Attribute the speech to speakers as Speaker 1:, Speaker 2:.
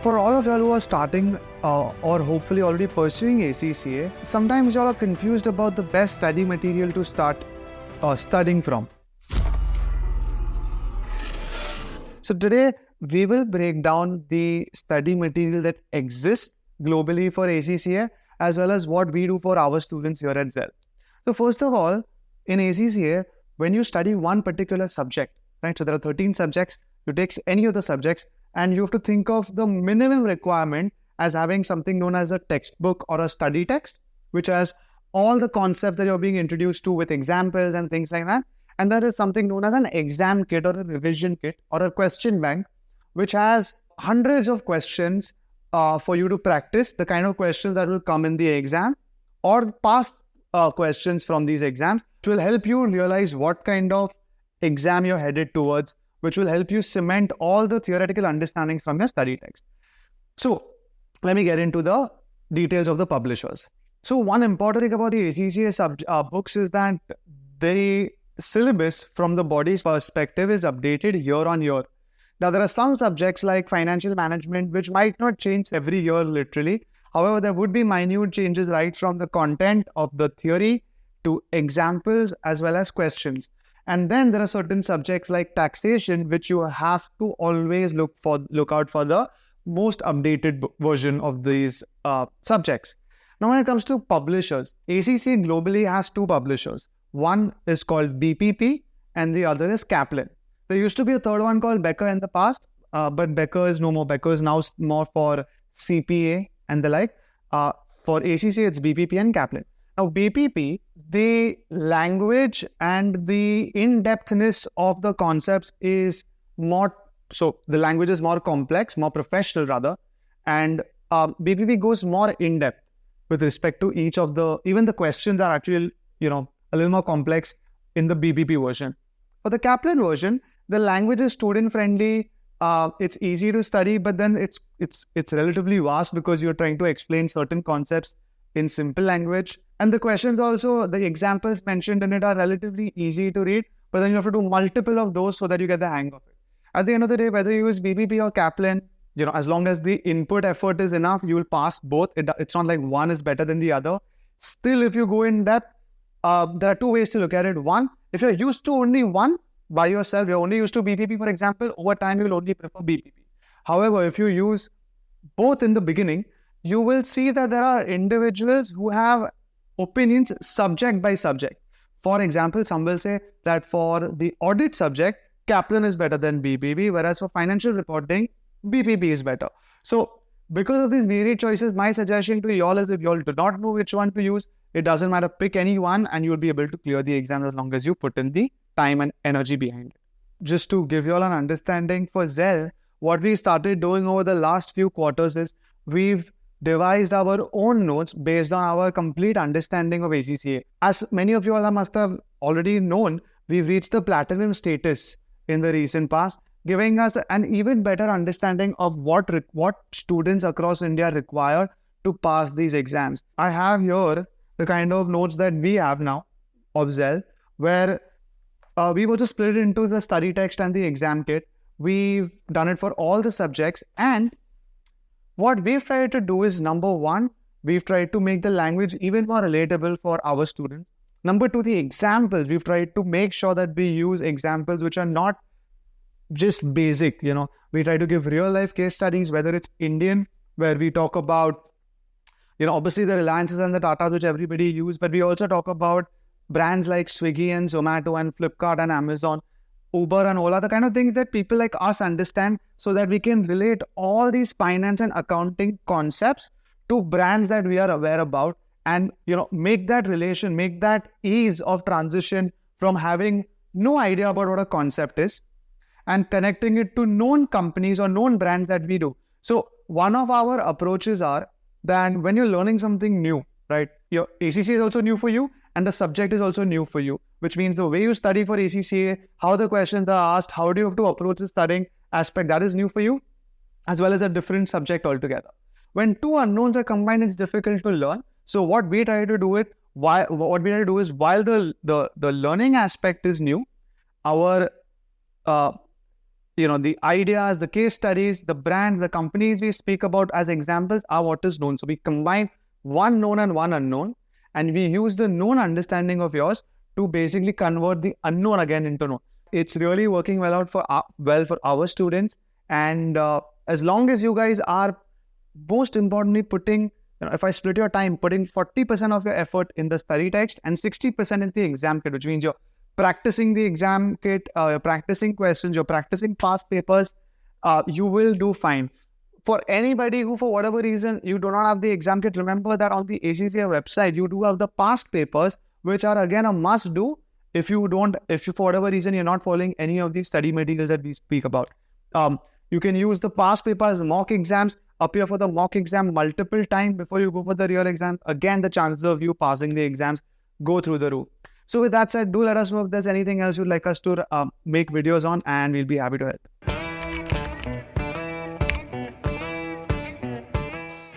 Speaker 1: For all of y'all who are starting or hopefully already pursuing ACCA, sometimes y'all are confused about the best study material to start studying from. So today, we will break down the study material that exists globally for ACCA, as well as what we do for our students here at Zell. So first of all, in ACCA, when you study one particular subject, right? So there are 13 subjects, you take any of the subjects, and you have to think of the minimum requirement as having something known as a textbook or a study text, which has all the concepts that you're being introduced to with examples and things like that. And there is something known as an exam kit or a revision kit or a question bank, which has hundreds of questions for you to practice the kind of questions that will come in the exam or past questions from these exams, which will help you realize what kind of exam you're headed towards, which will help you cement all the theoretical understandings from your study text. So let me get into the details of the publishers. So one important thing about the ACCA books is that the syllabus from the body's perspective is updated year on year. Now, there are some subjects like financial management, which might not change every year literally. However, there would be minute changes right from the content of the theory to examples as well as questions. And then there are certain subjects like taxation, which you have to always look out for the most updated version of these subjects. Now, when it comes to publishers, ACCA globally has two publishers. One is called BPP and the other is Kaplan. There used to be a third one called Becker in the past, but Becker is no more. Becker is now more for CPA and the like. For ACCA, it's BPP and Kaplan. Now, BPP, the language and the in-depthness of the concepts is more, so the language is more complex, more professional rather, and BPP goes more in-depth with respect to each of the, even the questions are actually, a little more complex in the BPP version. For the Kaplan version, the language is student-friendly, it's easy to study, but then it's relatively vast because you're trying to explain certain concepts in simple language. And the questions also, the examples mentioned in it are relatively easy to read, but then you have to do multiple of those so that you get the hang of it. At the end of the day, whether you use BPP or Kaplan, as long as the input effort is enough, you will pass both. It's not like one is better than the other. Still, if you go in depth, there are two ways to look at it. One, if you're used to only one by yourself, you're only used to BPP, for example, over time, you will only prefer BPP. However, if you use both in the beginning, you will see that there are individuals who have opinions subject by subject. For example, some will say that for the audit subject, Kaplan is better than BPP, whereas for financial reporting, BPP is better. So because of these varied choices, my suggestion to y'all is if y'all do not know which one to use, it doesn't matter, pick any one and you'll be able to clear the exam as long as you put in the time and energy behind it. Just to give y'all an understanding, for Zell, what we started doing over the last few quarters is we've devised our own notes based on our complete understanding of ACCA. As many of you all must have already known, we've reached the platinum status in the recent past, giving us an even better understanding of what students across India require to pass these exams. I have here the kind of notes that we have now of Zell, where we were to split it into the study text and the exam kit. We've done it for all the subjects, and what we've tried to do is, number one, we've tried to make the language even more relatable for our students. Number two, the examples, we've tried to make sure that we use examples which are not just basic, we try to give real life case studies, whether it's Indian, where we talk about, obviously the Reliances and the Tatas, which everybody use, but we also talk about brands like Swiggy and Zomato and Flipkart and Amazon, Uber and Ola, the kind of things that people like us understand so that we can relate all these finance and accounting concepts to brands that we are aware about and, make that relation, make that ease of transition from having no idea about what a concept is and connecting it to known companies or known brands that we do. So one of our approaches are that when you're learning something new, right, your ACCA is also new for you and the subject is also new for you, which means the way you study for ACCA, how the questions are asked, how do you have to approach the studying aspect, that is new for you, as well as a different subject altogether. When two unknowns are combined, it's difficult to learn. So what we try to do is, while the learning aspect is new, our the ideas, the case studies, the brands, the companies we speak about as examples are what is known. So we combine one known and one unknown, and we use the known understanding of yours to basically convert the unknown again into known. It's really working well out for our students. And as long as you guys are, most importantly, putting, if I split your time, putting 40% of your effort in the study text and 60% in the exam kit, which means you're practicing the exam kit, you're practicing questions, you're practicing past papers, you will do fine. For anybody who, for whatever reason, you do not have the exam kit, remember that on the ACCA website, you do have the past papers, which are again a must do if you for whatever reason, you're not following any of these study materials that we speak about. You can use the past papers, mock exams, appear for the mock exam multiple times before you go for the real exam. Again, the chances of you passing the exams go through the roof. So with that said, do let us know if there's anything else you'd like us to make videos on, and we'll be happy to help.